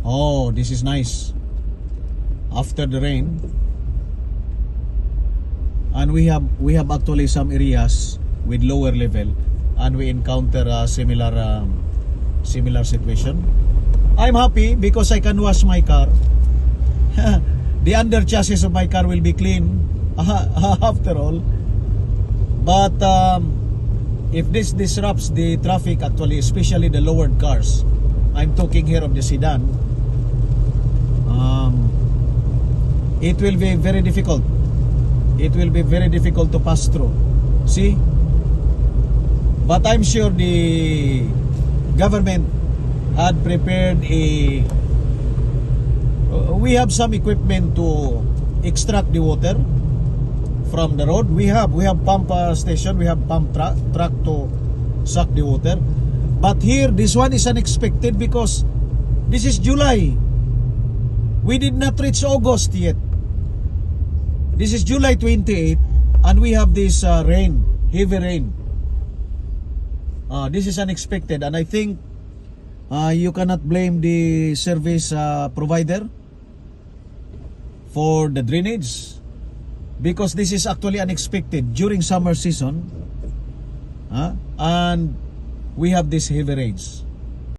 Oh, this is nice. After the rain, and we have actually some areas with lower level, and we encounter a similar situation. I'm happy because I can wash my car. The under chassis of my car will be clean after all. But if this disrupts the traffic, actually, especially the lowered cars, I'm talking here of the sedan, it will be very difficult. It will be very difficult to pass through. See? But I'm sure the government had prepared we have some equipment to extract the water from the road. We have pump station, we have pump truck to suck the water. But here, this one is unexpected because this is July. We did not reach August yet. This is July 28, and we have this rain, heavy rain. This is unexpected, and I think you cannot blame the service provider for the drainage, because this is actually unexpected during summer season, and we have this heavy rains.